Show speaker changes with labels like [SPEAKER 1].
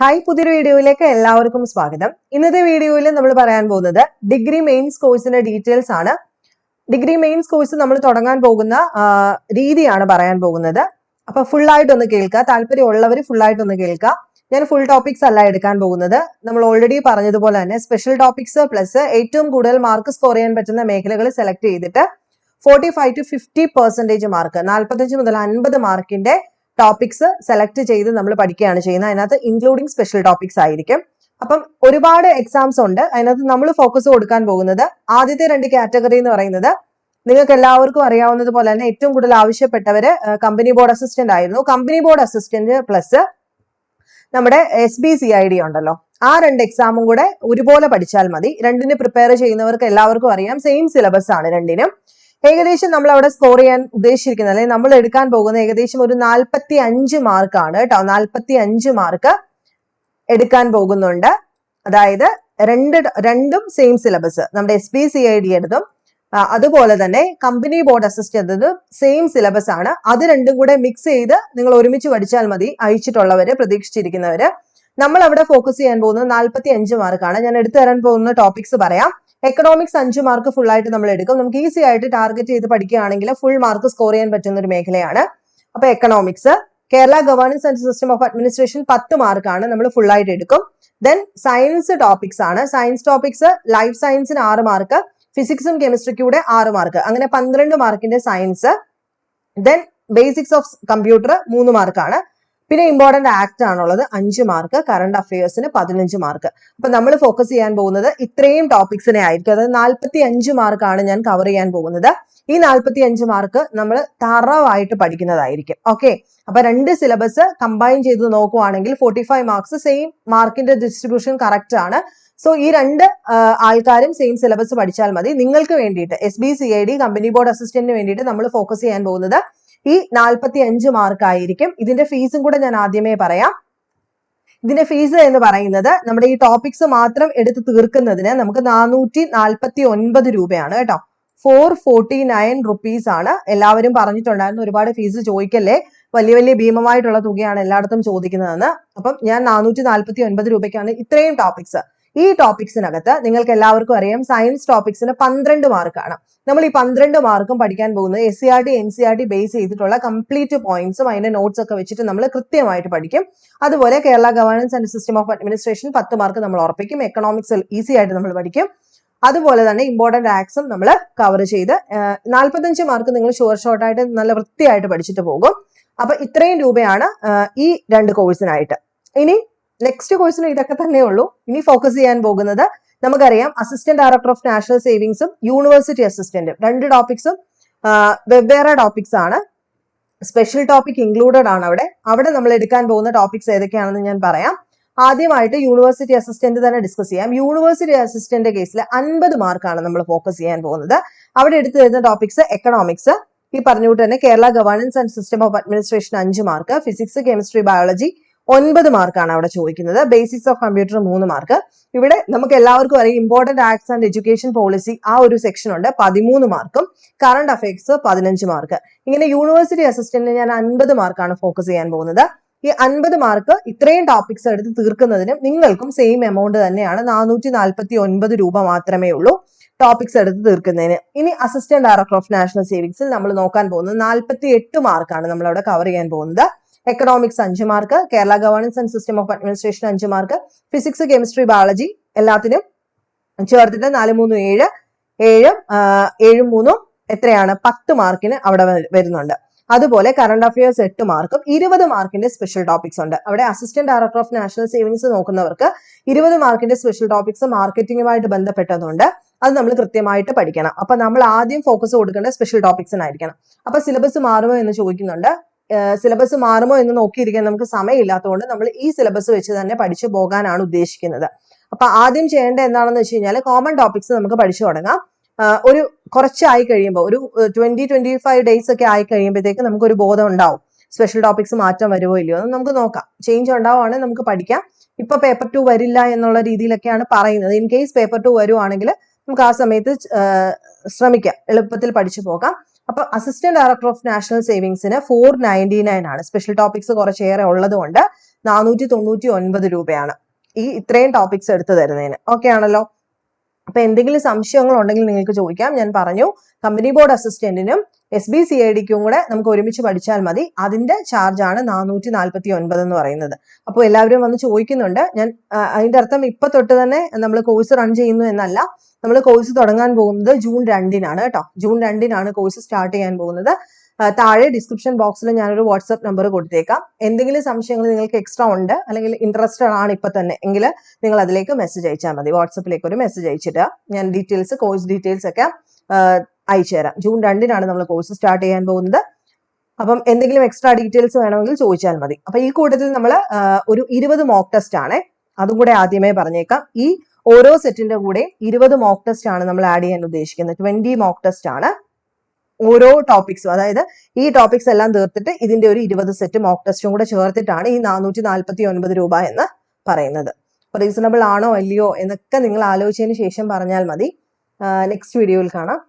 [SPEAKER 1] Hi, പുതിയൊരു വീഡിയോയിലേക്ക് എല്ലാവർക്കും സ്വാഗതം. ഇന്നത്തെ വീഡിയോയിൽ നമ്മൾ പറയാൻ പോകുന്നത് ഡിഗ്രി മെയിൻസ് കോഴ്സിന്റെ ഡീറ്റെയിൽസ് ആണ്. ഡിഗ്രി മെയിൻസ് കോഴ്സ് നമ്മൾ തുടങ്ങാൻ പോകുന്ന രീതിയാണ് പറയാൻ പോകുന്നത്. അപ്പൊ ഫുൾ ആയിട്ടൊന്ന് കേൾക്കുക, താല്പര്യമുള്ളവർ ഫുൾ ആയിട്ടൊന്ന് കേൾക്കുക. ഞാൻ ഫുൾ ടോപ്പിക്സ് അല്ല എടുക്കാൻ പോകുന്നത്. നമ്മൾ ഓൾറെഡി പറഞ്ഞതുപോലെ തന്നെ സ്പെഷ്യൽ ടോപ്പിക്സ് പ്ലസ് ഏറ്റവും കൂടുതൽ മാർക്ക് സ്കോർ ചെയ്യാൻ പറ്റുന്ന മേഖലകൾ സെലക്ട് ചെയ്തിട്ട് 45 to 50% മാർക്ക്, 45 മുതൽ 50 മാർക്കിന്റെ ടോപ്പിക്സ് സെലക്ട് ചെയ്ത് നമ്മൾ പഠിക്കുകയാണ് ചെയ്യുന്നത്. അതിനകത്ത് ഇൻക്ലൂഡിങ് സ്പെഷ്യൽ ടോപ്പിക്സ് ആയിരിക്കും. അപ്പം ഒരുപാട് എക്സാംസ് ഉണ്ട്. അതിനകത്ത് നമ്മൾ ഫോക്കസ് കൊടുക്കാൻ പോകുന്നത് ആദ്യത്തെ 2 കാറ്റഗറി എന്ന് പറയുന്നത് നിങ്ങൾക്ക് എല്ലാവർക്കും അറിയാവുന്നത് പോലെ തന്നെ ഏറ്റവും കൂടുതൽ ആവശ്യപ്പെട്ടവര് കമ്പനി ബോർഡ് അസിസ്റ്റന്റ് ആയിരുന്നു. കമ്പനി ബോർഡ് അസിസ്റ്റന്റ് പ്ലസ് നമ്മുടെ SBCID ഉണ്ടല്ലോ, ആ 2 എക്സാമും കൂടെ ഒരുപോലെ പഠിച്ചാൽ മതി. രണ്ടിന് പ്രിപ്പയർ ചെയ്യുന്നവർക്ക് എല്ലാവർക്കും അറിയാം സെയിം സിലബസ് ആണ് രണ്ടിനും. ഏകദേശം നമ്മൾ അവിടെ സ്കോർ ചെയ്യാൻ ഉദ്ദേശിച്ചിരിക്കുന്നത്, അല്ലെങ്കിൽ നമ്മൾ എടുക്കാൻ പോകുന്ന ഏകദേശം ഒരു 45 മാർക്കാണ് കേട്ടോ. 45 മാർക്ക് എടുക്കാൻ പോകുന്നുണ്ട്. അതായത് രണ്ടും സെയിം സിലബസ്, നമ്മുടെ SBCID എടുത്തും അതുപോലെ തന്നെ company board assistant same syllabus ആണ്. അത് രണ്ടും കൂടെ മിക്സ് ചെയ്ത് നിങ്ങൾ ഒരുമിച്ച് പഠിച്ചാൽ മതി. അയച്ചിട്ടുള്ളവര്, പ്രതീക്ഷിച്ചിരിക്കുന്നവര്. നമ്മൾ അവിടെ ഫോക്കസ് ചെയ്യാൻ പോകുന്നത് 45 മാർക്കാണ്. ഞാൻ എടുത്തു തരാൻ പോകുന്ന ടോപ്പിക്സ് പറയാം. എക്കണോമിക്സ് 5 മാർക്ക് ഫുൾ ആയിട്ട് നമ്മൾ എടുക്കും. നമുക്ക് ഈസി ആയിട്ട് ടാർഗറ്റ് ചെയ്ത് പഠിക്കുകയാണെങ്കിൽ ഫുൾ മാർക്ക് സ്കോർ ചെയ്യാൻ പറ്റുന്ന ഒരു മേഖലയാണ്. അപ്പൊ economics, Kerala governance and system of administration 10 മാർക്കാണ് നമ്മൾ ഫുൾ ആയിട്ട് എടുക്കും. ദെൻ സയൻസ് ടോപ്പിക്സ് ആണ്. സയൻസ് ടോപ്പിക്സ് ലൈഫ് സയൻസിന് 6 മാർക്ക്, ഫിസിക്സും കെമിസ്ട്രിക്കും കൂടെ 6 മാർക്ക്, അങ്ങനെ 12 മാർക്കിന്റെ science. Then basics of computer 3 മാർക്കാണ്. പിന്നെ ഇമ്പോർട്ടന്റ് ആക്ട് ആണുള്ളത് 5 മാർക്ക്, കറണ്ട് അഫയേഴ്സിന് 15 മാർക്ക്. അപ്പൊ നമ്മൾ ഫോക്കസ് ചെയ്യാൻ പോകുന്നത് ഇത്രയും ടോപ്പിക്സിനെ ആയിരിക്കും. അതായത് 45 മാർക്കാണ് ഞാൻ കവർ ചെയ്യാൻ പോകുന്നത്. ഈ 45 മാർക്ക് നമ്മൾ തറവായിട്ട് പഠിക്കുന്നതായിരിക്കും. ഓക്കെ, അപ്പൊ 2 സിലബസ് കമ്പൈൻ ചെയ്ത് നോക്കുവാണെങ്കിൽ 45 മാർക്സ്, സെയിം മാർക്കിന്റെ ഡിസ്ട്രിബ്യൂഷൻ കറക്റ്റ് ആണ്. സോ ഈ 2 ആൾക്കാരും സെയിം സിലബസ് പഠിച്ചാൽ മതി. നിങ്ങൾക്ക് വേണ്ടിയിട്ട് SBCID കമ്പനി ബോർഡ് അസിസ്റ്റന്റിന് വേണ്ടിയിട്ട് നമ്മൾ ഫോക്കസ് ചെയ്യാൻ പോകുന്നത് ഈ 45 മാർക്ക് ആയിരിക്കും. ഇതിന്റെ ഫീസും കൂടെ ഞാൻ ആദ്യമേ പറയാം. ഇതിന്റെ ഫീസ് എന്ന് പറയുന്നത് നമ്മുടെ ഈ ടോപ്പിക്സ് മാത്രം എടുത്ത് തീർക്കുന്നതിന് നമുക്ക് 449 രൂപയാണ് കേട്ടോ. 449 റുപ്പീസ് ആണ്. എല്ലാവരും പറഞ്ഞിട്ടുണ്ടായിരുന്നു ഒരുപാട് ഫീസ് ചോദിക്കല്ലേ, വലിയ വലിയ ഭീമമായിട്ടുള്ള തുകയാണ് എല്ലായിടത്തും ചോദിക്കുന്നതെന്ന്. അപ്പം ഞാൻ 449 രൂപയ്ക്കാണ് ഇത്രയും ടോപ്പിക്സ്. ഈ ടോപ്പിക്സിനകത്ത് നിങ്ങൾക്ക് എല്ലാവർക്കും അറിയാം സയൻസ് ടോപ്പിക്സിന് 12 മാർക്കാണ്. നമ്മൾ ഈ 12 മാർക്കും പഠിക്കാൻ പോകുന്നത് SCRT NCRT ബേസ് ചെയ്തിട്ടുള്ള കംപ്ലീറ്റ് പോയിന്റ്സും അതിന്റെ നോട്ട്സ് ഒക്കെ വെച്ചിട്ട് നമ്മൾ കൃത്യമായിട്ട് പഠിക്കും. അതുപോലെ Kerala governance and system of administration 10 mark നമ്മൾ ഉറപ്പിക്കും. എക്കണോമിക്സ് ഈസി ആയിട്ട് നമ്മൾ പഠിക്കും. അതുപോലെ തന്നെ ഇമ്പോർട്ടന്റ് ആക്ട്സും നമ്മൾ കവർ ചെയ്ത് 45 മാർക്ക് നിങ്ങൾ ഷോർട്ട് ആയിട്ട് നല്ല വൃത്തിയായിട്ട് പഠിച്ചിട്ട് പോകും. അപ്പൊ ഇത്രയും രൂപയാണ് ഈ 2 കോഴ്സിനായിട്ട്. ഇനി നെക്സ്റ്റ് കോഴ്സിന് ഇതൊക്കെ തന്നെ ഉള്ളൂ. ഇനി ഫോക്കസ് ചെയ്യാൻ പോകുന്നത് നമുക്കറിയാം അസിസ്റ്റന്റ് ഡയറക്ടർ ഓഫ് നാഷണൽ സേവിങ്സും യൂണിവേഴ്സിറ്റി അസിസ്റ്റന്റും 2 ടോപ്പിക്സും വെവ്വേറെ ടോപ്പിക്സ് ആണ്. സ്പെഷ്യൽ ടോപ്പിക് ഇൻക്ലൂഡഡ് ആണ് അവിടെ നമ്മൾ എടുക്കാൻ പോകുന്ന ടോപ്പിക്സ് ഏതൊക്കെയാണെന്ന് ഞാൻ പറയാം. ആദ്യമായിട്ട് യൂണിവേഴ്സിറ്റി അസിസ്റ്റന്റ് തന്നെ ഡിസ്കസ് ചെയ്യാം. യൂണിവേഴ്സിറ്റി അസിസ്റ്റന്റ് കേസിൽ 50 മാർക്കാണ് നമ്മൾ ഫോക്കസ് ചെയ്യാൻ പോകുന്നത്. അവിടെ എടുത്തു തരുന്ന ടോപ്പിക്സ് എക്കണോമിക്സ്, ഈ പറഞ്ഞുകൊണ്ട് തന്നെ Kerala governance and system of administration 5 mark, physics chemistry biology 9 മാർക്കാണ് അവിടെ ചോദിക്കുന്നത്. Basics of computer 3 mark. ഇവിടെ നമുക്ക് എല്ലാവർക്കും അറിയാം important acts and education policy ആ ഒരു സെക്ഷൻ ഉണ്ട്, 13 മാർക്കും, കറണ്ട് അഫയേഴ്സ് 15 മാർക്ക്. ഇങ്ങനെ യൂണിവേഴ്സിറ്റി അസിസ്റ്റന്റിന് ഞാൻ 50 മാർക്കാണ് ഫോക്കസ് ചെയ്യാൻ പോകുന്നത്. ഈ 50 മാർക്ക് ഇത്രയും ടോപ്പിക്സ് എടുത്ത് തീർക്കുന്നതിനും നിങ്ങൾക്കും സെയിം എമൗണ്ട് തന്നെയാണ്, 449 രൂപ മാത്രമേ ഉള്ളൂ ടോപ്പിക്സ് എടുത്ത് തീർക്കുന്നതിന്. ഇനി അസിസ്റ്റന്റ് ഡയറക്ടർ ഓഫ് നാഷണൽ സേവിങ്സിൽ നമ്മൾ നോക്കാൻ പോകുന്നത് 48 മാർക്കാണ് നമ്മൾ അവിടെ കവർ ചെയ്യാൻ പോകുന്നത്. Economics 5 mark, Kerala governance and system of administration 5 mark, physics chemistry biology എല്ലാത്തിനും ചേർത്തിട്ട് 4 3 7 7 3 എത്രയാണ് 10 മാർക്കിന് അവിടെ വരുന്നുണ്ട്. അതുപോലെ കറണ്ട് അഫയേഴ്സ് 8 മാർക്കും 20 മാർക്കിന്റെ സ്പെഷ്യൽ ടോപ്പിക്സ് ഉണ്ട്. അവിടെ assistant director of national savings നോക്കുന്നവർക്ക് 20 മാർക്കിന്റെ സ്പെഷ്യൽ ടോപ്പിക്സ് മാർക്കറ്റിംഗുമായിട്ട് ബന്ധപ്പെട്ടതുകൊണ്ട് അത് നമ്മൾ കൃത്യമായിട്ട് പഠിക്കണം. അപ്പൊ നമ്മൾ ആദ്യം ഫോക്കസ് കൊടുക്കേണ്ട സ്പെഷ്യൽ ടോപ്പിക്സിനായിരിക്കണം. അപ്പൊ സിലബസ് മാറുമോ എന്ന് ചോദിക്കുന്നുണ്ട്. സിലബസ് മാറുമോ എന്ന് നോക്കിയിരിക്കാൻ നമുക്ക് സമയമില്ലാത്തതുകൊണ്ട് നമ്മൾ ഈ സിലബസ് വെച്ച് തന്നെ പഠിച്ചു പോകാനാണ് ഉദ്ദേശിക്കുന്നത്. അപ്പൊ ആദ്യം ചെയ്യേണ്ടത് എന്താണെന്ന് വെച്ച് കഴിഞ്ഞാൽ കോമൺ ടോപ്പിക്സ് നമുക്ക് പഠിച്ചു തുടങ്ങാം. ഒരു കുറച്ചായി കഴിയുമ്പോൾ ഒരു 20-25 ഡേയ്സ് ഒക്കെ ആയി കഴിയുമ്പോഴത്തേക്ക് നമുക്കൊരു ബോധം ഉണ്ടാവും സ്പെഷ്യൽ ടോപ്പിക്സ് മാറ്റം വരുമോ ഇല്ലയോ എന്ന് നമുക്ക് നോക്കാം. ചേഞ്ച് ഉണ്ടാവുകയാണെങ്കിൽ നമുക്ക് പഠിക്കാം. ഇപ്പൊ പേപ്പർ 2 വരില്ല എന്നുള്ള രീതിയിലൊക്കെയാണ് പറയുന്നത്. ഇൻ കേസ് പേപ്പർ 2 വരുവാണെങ്കിൽ നമുക്ക് ആ സമയത്ത് ശ്രമിക്കാം, എളുപ്പത്തിൽ പഠിച്ചു പോകാം. അപ്പൊ അസിസ്റ്റന്റ് ഡയറക്ടർ ഓഫ് നാഷണൽ സേവിങ്സിന് 499 ആണ്. സ്പെഷ്യൽ ടോപ്പിക്സ് കുറച്ചേറെ ഉള്ളത് കൊണ്ട് 499 രൂപയാണ് ഈ ഇത്രയും ടോപ്പിക്സ് എടുത്തു തരുന്നതിന്. ഓക്കെ ആണല്ലോ. അപ്പൊ എന്തെങ്കിലും സംശയങ്ങൾ ഉണ്ടെങ്കിൽ നിങ്ങൾക്ക് ചോദിക്കാം. ഞാൻ പറഞ്ഞു കമ്പനി ബോർഡ് അസിസ്റ്റന്റിനും SBCIDക്കും കൂടെ നമുക്ക് ഒരുമിച്ച് പഠിച്ചാൽ മതി. അതിന്റെ ചാർജ് ആണ് 449 എന്ന് പറയുന്നത്. അപ്പോൾ എല്ലാവരും വന്ന് ചോദിക്കുന്നുണ്ട്. ഞാൻ അതിന്റെ അർത്ഥം ഇപ്പൊ തൊട്ട് തന്നെ നമ്മൾ കോഴ്സ് റൺ ചെയ്യുന്നു എന്നല്ല. നമ്മൾ കോഴ്സ് തുടങ്ങാൻ പോകുന്നത് ജൂൺ 2-നാണ് കേട്ടോ. ജൂൺ 2-നാണ് കോഴ്സ് സ്റ്റാർട്ട് ചെയ്യാൻ പോകുന്നത്. താഴെ ഡിസ്ക്രിപ്ഷൻ ബോക്സിൽ ഞാനൊരു വാട്സ്ആപ്പ് നമ്പർ കൊടുത്തേക്കാം. എന്തെങ്കിലും സംശയങ്ങൾ നിങ്ങൾക്ക് എക്സ്ട്രാ ഉണ്ട് അല്ലെങ്കിൽ ഇൻട്രസ്റ്റഡ് ആണ് ഇപ്പൊ തന്നെ എങ്കിൽ നിങ്ങൾ അതിലേക്ക് മെസ്സേജ് അയച്ചാൽ മതി. വാട്സപ്പിലേക്ക് ഒരു മെസ്സേജ് അയച്ചിട്ട് ഞാൻ ഡീറ്റെയിൽസ്, കോഴ്സ് ഡീറ്റെയിൽസ് ഒക്കെ അയച്ചു തരാം. ജൂൺ 2-നാണ് നമ്മൾ കോഴ്സ് സ്റ്റാർട്ട് ചെയ്യാൻ പോകുന്നത്. അപ്പം എന്തെങ്കിലും എക്സ്ട്രാ ഡീറ്റെയിൽസ് വേണമെങ്കിൽ ചോദിച്ചാൽ മതി. അപ്പൊ ഈ കൂട്ടത്തിൽ നമ്മൾ ഒരു 20 മോക്ക് ടെസ്റ്റ് ആണ്, അതും കൂടെ ആദ്യമേ പറഞ്ഞേക്കാം. ഈ ഓരോ സെറ്റിന്റെ കൂടെ 20 മോക്ക് ടെസ്റ്റ് ആണ് നമ്മൾ ആഡ് ചെയ്യാൻ ഉദ്ദേശിക്കുന്നത്. 20 മോക്ക് ടെസ്റ്റ് ആണ് ഓരോ ടോപ്പിക്സും. അതായത് ഈ ടോപ്പിക്സ് എല്ലാം തീർത്തിട്ട് ഇതിന്റെ ഒരു 20 സെറ്റ് മോക്ക് ടെസ്റ്റും കൂടെ ചേർത്തിട്ടാണ് ഈ 449 രൂപ എന്ന് പറയുന്നത്. റീസണബിൾ ആണോ അല്ലയോ എന്നൊക്കെ നിങ്ങൾ ആലോചിച്ചതിന് ശേഷം പറഞ്ഞാൽ മതി. നെക്സ്റ്റ് വീഡിയോയിൽ കാണാം.